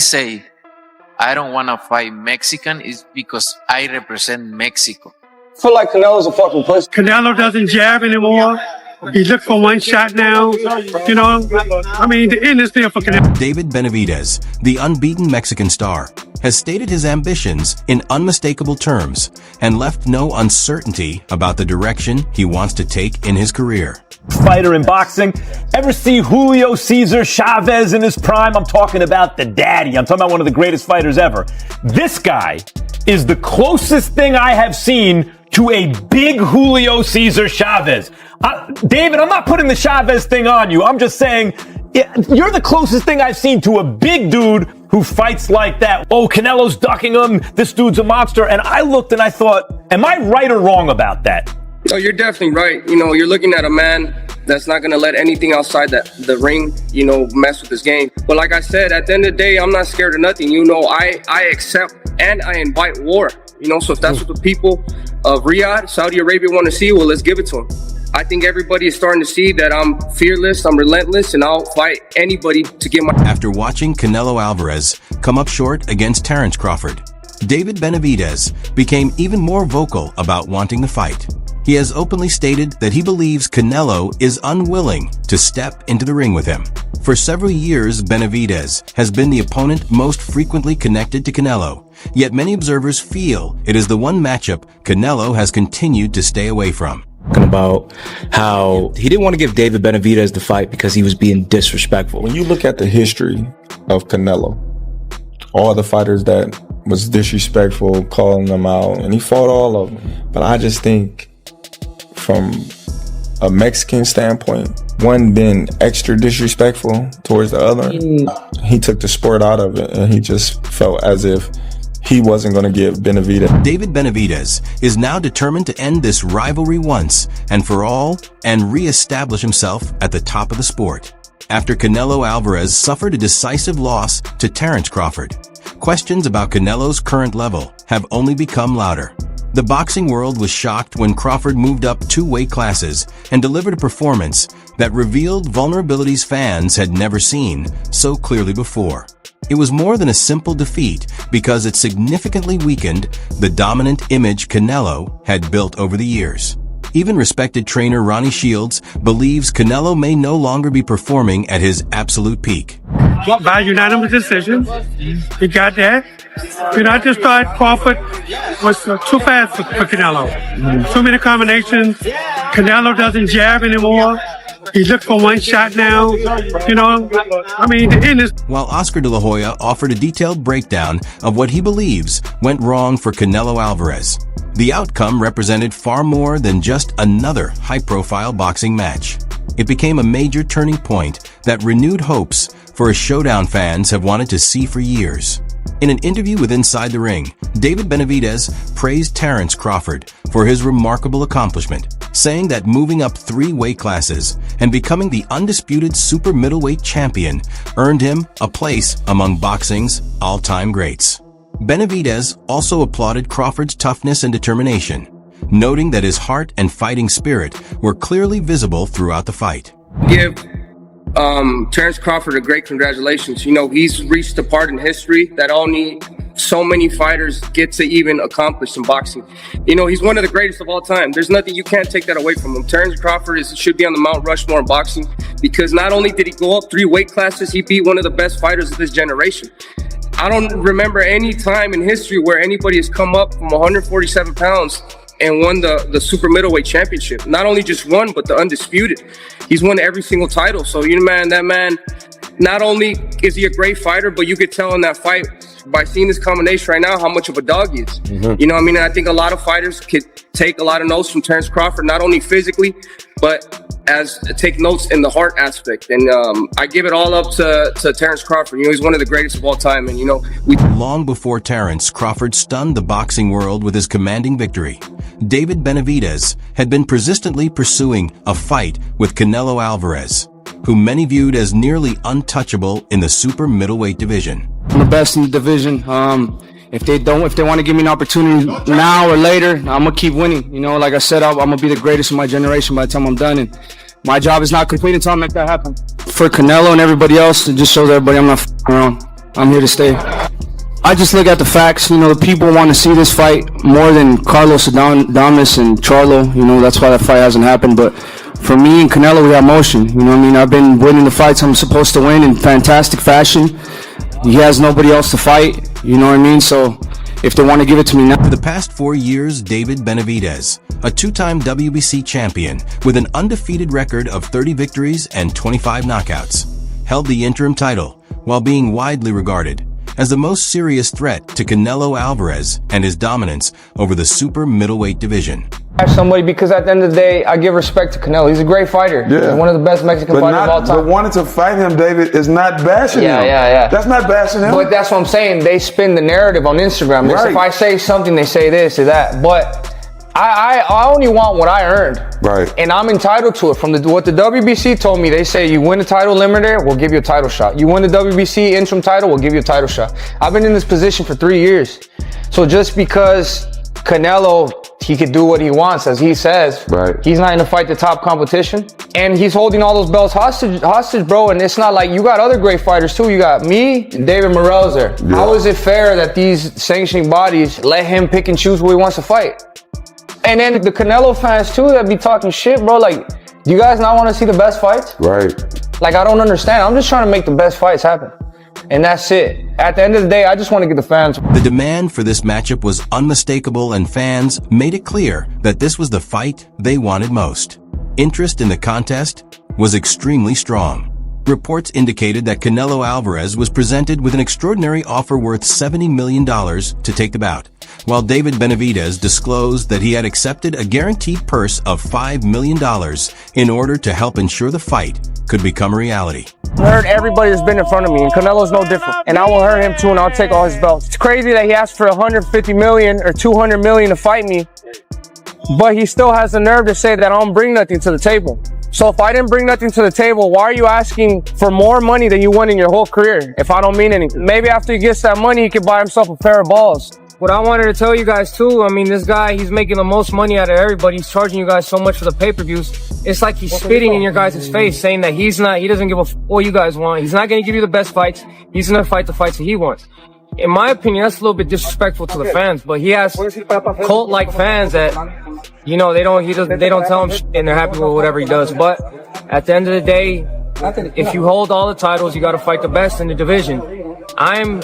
say I don't want to fight Mexican is because I represent Mexico. I feel like Canelo's a fucking pussy. Canelo doesn't jab anymore. He looked for one shot now. You know, I mean, the end is there for Canelo. David Benavidez, the unbeaten Mexican star, has stated his ambitions in unmistakable terms and left no uncertainty about the direction he wants to take in his career. Fighter in boxing. Ever see Julio Cesar Chavez in his prime? I'm talking about the daddy. I'm talking about one of the greatest fighters ever. This guy is the closest thing I have seen to a big Julio Cesar Chavez. David, I'm not putting the Chavez thing on you. I'm just saying you're the closest thing I've seen to a big dude who fights like that. Oh, Canelo's ducking him. This dude's a monster. And I looked and I thought, am I right or wrong about that? No, you're definitely right. You know, you're looking at a man that's not going to let anything outside the ring, you know, mess with his game. But like I said, at the end of the day, I'm not scared of nothing. You know, I accept and I invite war. You know, so if that's what the people of Riyadh, Saudi Arabia want to see, well, let's give it to them. I think everybody is starting to see that I'm fearless, I'm relentless, and I'll fight anybody to get my... After watching Canelo Alvarez come up short against Terence Crawford, David Benavidez became even more vocal about wanting the fight. He has openly stated that he believes Canelo is unwilling to step into the ring with him. For several years, Benavidez has been the opponent most frequently connected to Canelo, yet many observers feel it is the one matchup Canelo has continued to stay away from. About how he didn't want to give David Benavidez the fight because he was being disrespectful. When you look at the history of Canelo, all the fighters that was disrespectful, calling them out, and he fought all of them. But I just think from a Mexican standpoint, one being extra disrespectful towards the other, he took the sport out of it, and he just felt as if he wasn't going to give Benavidez. David Benavidez is now determined to end this rivalry once and for all and re-establish himself at the top of the sport. After Canelo Alvarez suffered a decisive loss to Terence Crawford, questions about Canelo's current level have only become louder. The boxing world was shocked when Crawford moved up 2 weight classes and delivered a performance that revealed vulnerabilities fans had never seen so clearly before. It was more than a simple defeat because it significantly weakened the dominant image Canelo had built over the years. Even respected trainer Ronnie Shields believes Canelo may no longer be performing at his absolute peak. By unanimous decision, he got that. You know, I just thought Crawford was too fast for Canelo. Too many combinations. Canelo doesn't jab anymore. He looked for one shot now. You know, I mean, the end is... While Oscar De La Hoya offered a detailed breakdown of what he believes went wrong for Canelo Alvarez, the outcome represented far more than just another high-profile boxing match. It became a major turning point that renewed hopes for a showdown fans have wanted to see for years. In an interview with Inside the Ring, David Benavidez praised Terence Crawford for his remarkable accomplishment, saying that moving up 3 weight classes and becoming the undisputed super middleweight champion earned him a place among boxing's all-time greats. Benavidez also applauded Crawford's toughness and determination, noting that his heart and fighting spirit were clearly visible throughout the fight. Give Terence Crawford a great congratulations. You know, he's reached a part in history that only so many fighters get to even accomplish in boxing. You know, he's one of the greatest of all time. There's nothing, you can't take that away from him. Terence Crawford should be on the Mount Rushmore in boxing because not only did he go up 3 weight classes, he beat one of the best fighters of this generation. I don't remember any time in history where anybody has come up from 147 pounds and won the super middleweight championship. Not only just won, but the undisputed. He's won every single title. So, you know, man, that man, not only is he a great fighter, but you could tell in that fight by seeing this combination right now how much of a dog he is. You know what I mean? And I think a lot of fighters could take a lot of notes from Terence Crawford, not only physically, but as take notes in the heart aspect. And I give it all up to Terence Crawford. You know, he's one of the greatest of all time. And, you know, long before Terence, Crawford stunned the boxing world with his commanding victory. David Benavidez had been persistently pursuing a fight with Canelo Alvarez, who many viewed as nearly untouchable in the super middleweight division. I'm the best in the division. If they want to give me an opportunity now or later, I'm gonna keep winning. You know, like I said, I'm gonna be the greatest of my generation by the time I'm done, and my job is not complete until I make that happen. For Canelo and everybody else, it just shows everybody I'm not f***ing around. I'm here to stay. I just look at the facts. You know, the people want to see this fight more than Carlos Adames and Charlo. You know, that's why that fight hasn't happened. But for me and Canelo, we have motion. You know what I mean? I've been winning the fights I'm supposed to win in fantastic fashion. He has nobody else to fight. You know what I mean? So if they want to give it to me now. For the past 4 years, David Benavidez, a two-time WBC champion with an undefeated record of 30 victories and 25 knockouts, held the interim title while being widely regarded as the most serious threat to Canelo Alvarez and his dominance over the super middleweight division. Somebody, because at the end of the day, I give respect to Canelo. He's a great fighter. Yeah. He's one of the best Mexican fighters of all time. But wanting to fight him, David, is not bashing him. Yeah. That's not bashing him. But that's what I'm saying. They spin the narrative on Instagram. Right. If I say something, they say this or that. But I only want what I earned. Right. And I'm entitled to it. From what the WBC told me, they say you win the title limiter, we'll give you a title shot. You win the WBC interim title, we'll give you a title shot. I've been in this position for 3 years. So just because Canelo, he could do what he wants, as he says. Right. He's not going to fight the top competition. And he's holding all those belts hostage, bro. And it's not like, you got other great fighters too. You got me and David Morrell's there. Yeah. How is it fair that these sanctioning bodies let him pick and choose who he wants to fight? And then the Canelo fans too that be talking shit, bro. Like, do you guys not want to see the best fights? Right. Like, I don't understand. I'm just trying to make the best fights happen. And that's it. At the end of the day, I just want to get the fans. The demand for this matchup was unmistakable, and fans made it clear that this was the fight they wanted most. Interest in the contest was extremely strong. Reports indicated that Canelo Alvarez was presented with an extraordinary offer worth $70 million to take the bout, while David Benavidez disclosed that he had accepted a guaranteed purse of $5 million in order to help ensure the fight could become a reality. I heard everybody that's been in front of me, and Canelo's no different. And I will hurt him too, and I'll take all his belts. It's crazy that he asked for $150 million or $200 million to fight me, but he still has the nerve to say that I don't bring nothing to the table. So if I didn't bring nothing to the table, why are you asking for more money than you won in your whole career if I don't mean anything? Maybe after he gets that money, he can buy himself a pair of balls. What I wanted to tell you guys too, I mean, this guy, he's making the most money out of everybody. He's charging you guys so much for the pay-per-views. It's like he's spitting in your guys' face, saying that he doesn't give a what you guys want. He's not going to give you the best fights. He's going to fight the fights that he wants. In my opinion, that's a little bit disrespectful to the fans, but he has cult-like fans that, you know, they don't tell him shit and they're happy with whatever he does. But at the end of the day, if you hold all the titles, you got to fight the best in the division. I'm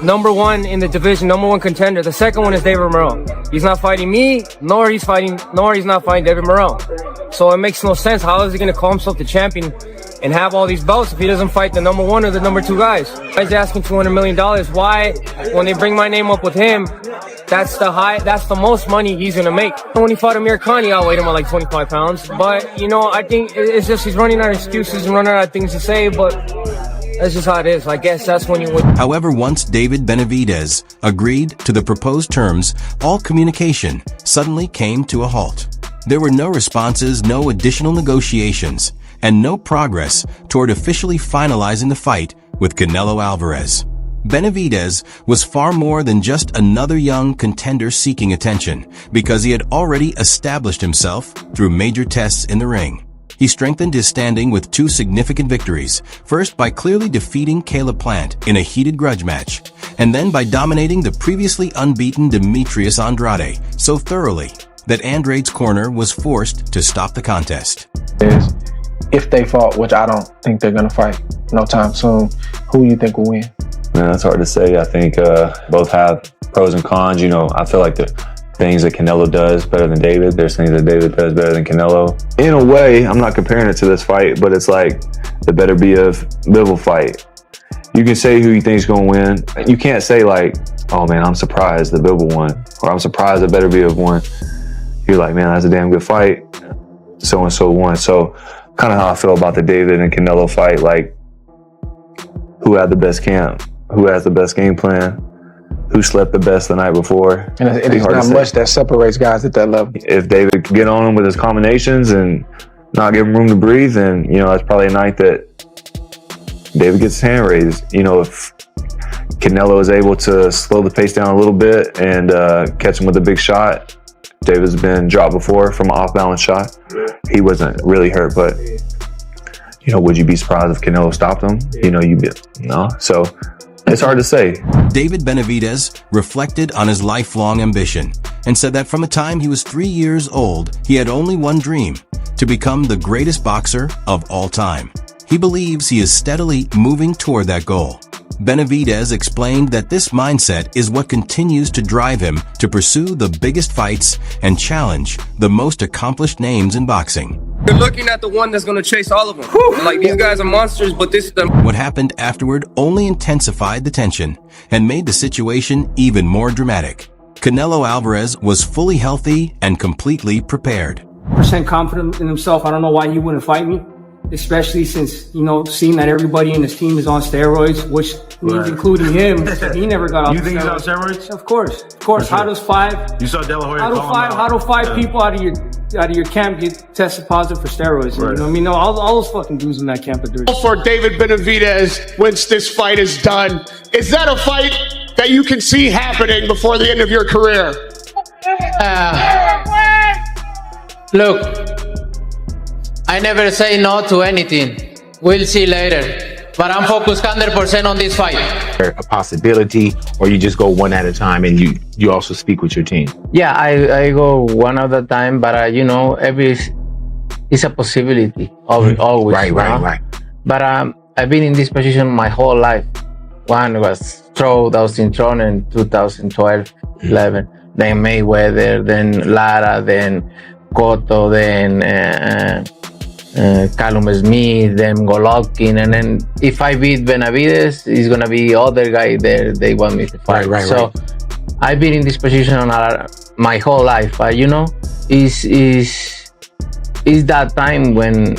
number one in the division, number one contender. The second one is David Morrell. He's not fighting me, nor he's not fighting David Morrell. So it makes no sense. How is he going to call himself the champion and have all these belts if he doesn't fight the number one or the number two guys? He's asking $200 million. Why, when they bring my name up with him, that's the most money he's going to make. When he fought Amir Khan, he outweighed him by like 25 pounds. But, you know, I think it's just he's running out of excuses and running out of things to say, but that's just how it is. I guess that's when you win. However, once David Benavidez agreed to the proposed terms, all communication suddenly came to a halt. There were no responses, no additional negotiations, and no progress toward officially finalizing the fight with Canelo Alvarez. Benavidez was far more than just another young contender seeking attention, because he had already established himself through major tests in the ring. He strengthened his standing with two significant victories, first by clearly defeating Caleb Plant in a heated grudge match, and then by dominating the previously unbeaten Demetrius Andrade so thoroughly that Andrade's corner was forced to stop the contest. If they fought, which I don't think they're going to fight no time soon, who do you think will win? Man, that's hard to say. I think both have pros and cons. You know, I feel like the things that Canelo does better than David. There's things that David does better than Canelo. In a way, I'm not comparing it to this fight, but it's like the better be of Bivol fight. You can say who you think is going to win. You can't say like, oh man, I'm surprised that Bivol won, or I'm surprised that better be of won. You're like, man, that's a damn good fight. So-and-so won. So kind of how I feel about the David and Canelo fight, like who had the best camp, who has the best game plan, who slept the best the night before. And it's not much that separates guys at that level. If David can get on him with his combinations and not give him room to breathe, then, you know, that's probably a night that David gets his hand raised. You know, if Canelo is able to slow the pace down a little bit and catch him with a big shot. David's been dropped before from an off-balance shot. He wasn't really hurt, but, you know, would you be surprised if Canelo stopped him? You know, no. So It's hard to say. David Benavidez reflected on his lifelong ambition and said that from the time he was 3 years old, he had only one dream: to become the greatest boxer of all time. He believes he is steadily moving toward that goal. Benavidez explained that this mindset is what continues to drive him to pursue the biggest fights and challenge the most accomplished names in boxing. You're looking at the one that's going to chase all of them. Like, these guys are monsters, but this is the... What happened afterward only intensified the tension and made the situation even more dramatic. Canelo Alvarez was fully healthy and completely prepared. % confident in himself. I don't know why he wouldn't fight me, especially since, you know, seeing that everybody in his team is on steroids, which means including him. He never got off. You think he's on steroids? Of course. How does five? You saw De La Hoya. How do five people out of your camp get tested positive for steroids? Right. You know what I mean? No, all those fucking dudes in that camp are dirty. For David Benavidez, once this fight is done, is that a fight that you can see happening before the end of your career? Look, I never say no to anything. We'll see later. But I'm focused 100% on this fight. A possibility, or you just go one at a time and you also speak with your team? Yeah, I go one at a time, but you know, it's a possibility. Always. Right. But I've been in this position my whole life. One was Stroh, I was in Toronto in 2012, 11. Then Mayweather, then Lara, then Cotto, then Callum Smith, then Golovkin, and then if I beat Benavidez, it's gonna be other guy there they want me to fight. So I've been in this position my whole life. You know, is that time when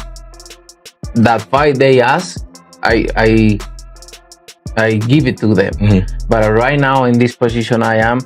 that fight they ask, I give it to them. But right now in this position I am.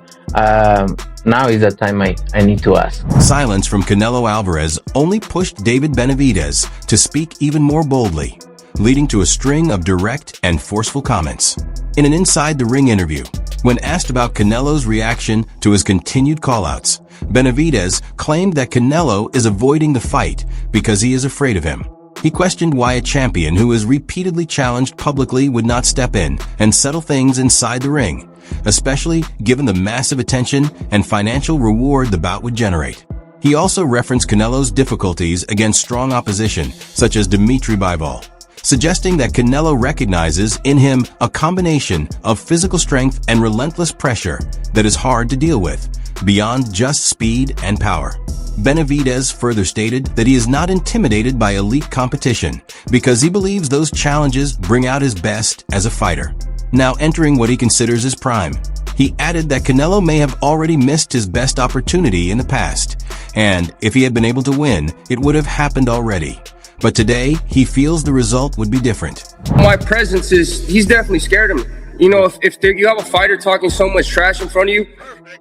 Now is the time I need to ask. Silence from Canelo Alvarez only pushed David Benavidez to speak even more boldly, leading to a string of direct and forceful comments. In an Inside the Ring interview, when asked about Canelo's reaction to his continued callouts, Benavidez claimed that Canelo is avoiding the fight because he is afraid of him. He questioned why a champion who is repeatedly challenged publicly would not step in and settle things inside the ring, especially given the massive attention and financial reward the bout would generate. He also referenced Canelo's difficulties against strong opposition, such as Bivol, suggesting that Canelo recognizes in him a combination of physical strength and relentless pressure that is hard to deal with, beyond just speed and power. Benavidez further stated that he is not intimidated by elite competition because he believes those challenges bring out his best as a fighter. Now entering what he considers his prime, he added that Canelo may have already missed his best opportunity in the past, and if he had been able to win, it would have happened already. But today, he feels the result would be different. My presence he's definitely scared of me. You know, if you have a fighter talking so much trash in front of you,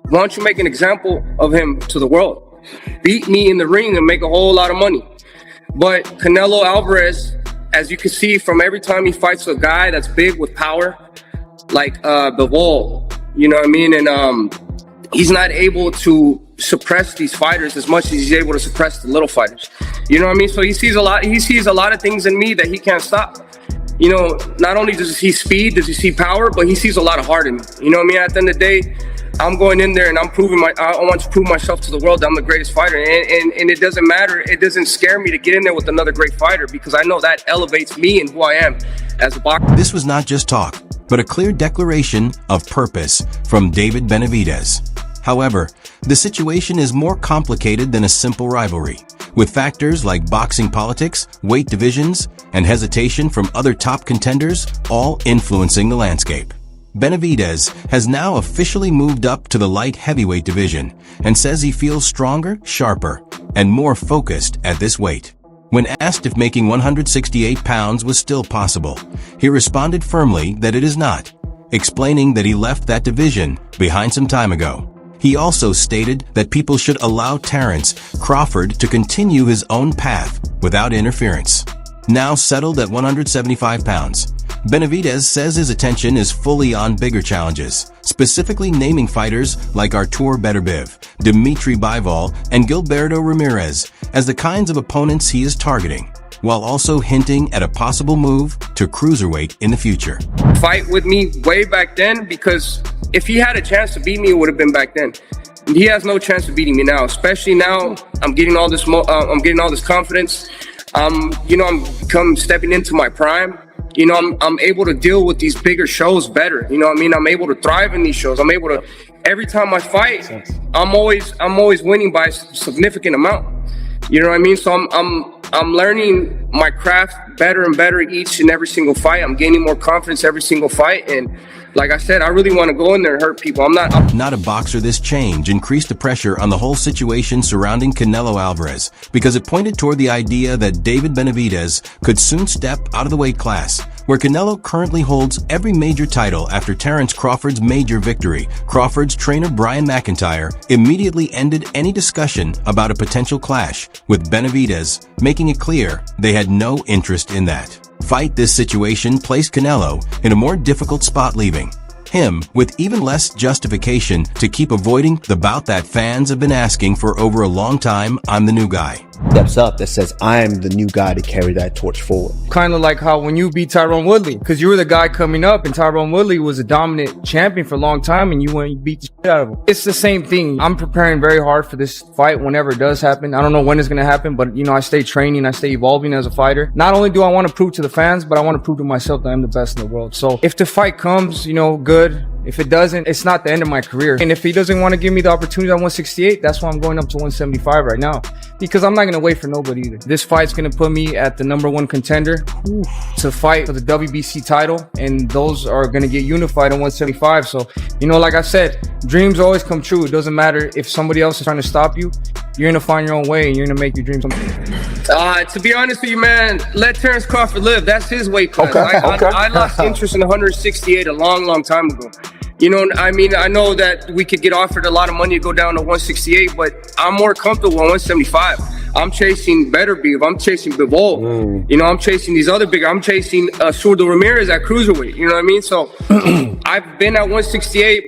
why don't you make an example of him to the world? Beat me in the ring and make a whole lot of money. But Canelo Alvarez, as you can see from every time he fights a guy that's big with power, like Bivol, you know what I mean? And he's not able to suppress these fighters as much as he's able to suppress the little fighters. You know what I mean? So he sees a lot of things in me that he can't stop. You know, not only does he see speed, does he see power, but he sees a lot of heart in me. You know what I mean? At the end of the day, I'm going in there and I want to prove myself to the world that I'm the greatest fighter. And it doesn't matter. It doesn't scare me to get in there with another great fighter because I know that elevates me and who I am as a boxer. This was not just talk, but a clear declaration of purpose from David Benavidez. However, the situation is more complicated than a simple rivalry, with factors like boxing politics, weight divisions, and hesitation from other top contenders all influencing the landscape. Benavidez has now officially moved up to the light heavyweight division and says he feels stronger, sharper, and more focused at this weight. When asked if making 168 pounds was still possible, he responded firmly that it is not, explaining that he left that division behind some time ago. He also stated that people should allow Terence, Crawford to continue his own path without interference. Now settled at 175 pounds, Benavidez says his attention is fully on bigger challenges, specifically naming fighters like Artur Beterbiev, Bivol, and Gilberto Ramirez as the kinds of opponents he is targeting. while also hinting at a possible move to cruiserweight in the future. Fight with me way back then, because if he had a chance to beat me, it would have been back then. He has no chance of beating me now, especially now. I'm getting all this. I'm getting all this confidence. I'm stepping into my prime. I'm able to deal with these bigger shows better. You know what I mean? I'm able to thrive in these shows. I'm able to. Every time I fight, I'm always winning by a significant amount. You know what I mean? So I'm learning my craft better and better each and every single fight. I'm gaining more confidence every single fight, and like I said, I really want to go in there and hurt people. Not a boxer, this change increased the pressure on the whole situation surrounding Canelo Alvarez because it pointed toward the idea that David Benavidez could soon step out of the weight class, where Canelo currently holds every major title after Terence Crawford's major victory. Crawford's trainer Brian McIntyre immediately ended any discussion about a potential clash, with Benavidez making it clear they had no interest in that. This situation placed Canelo in a more difficult spot, leaving him with even less justification to keep avoiding the bout that fans have been asking for over a long time. I'm the new guy. Steps up that says, I am the new guy to carry that torch forward. Kind of like how when you beat Tyron Woodley, because you were the guy coming up and Tyron Woodley was a dominant champion for a long time and you went and beat the shit out of him. It's the same thing. I'm preparing very hard for this fight whenever it does happen. I don't know when it's going to happen, but I stay training, I stay evolving as a fighter. Not only do I want to prove to the fans, but I want to prove to myself that I'm the best in the world. So if the fight comes, good. If it doesn't, it's not the end of my career. And if he doesn't want to give me the opportunity at 168, that's why I'm going up to 175 right now. Because I'm not going to wait for nobody either. This fight's going to put me at the #1 contender to fight for the WBC title. And those are going to get unified at 175. So, like I said, dreams always come true. It doesn't matter if somebody else is trying to stop you. You're going to find your own way and you're going to make your dreams come true. To be honest with you, man, let Terence Crawford live. That's his weight class. I lost interest in 168 a long time ago. I know that we could get offered a lot of money to go down to 168, but I'm more comfortable at 175. I'm chasing better beef. I'm chasing Bivol. I'm chasing these other big. I'm chasing Surdo Ramirez at cruiserweight. You know what I mean? So I've been at 168.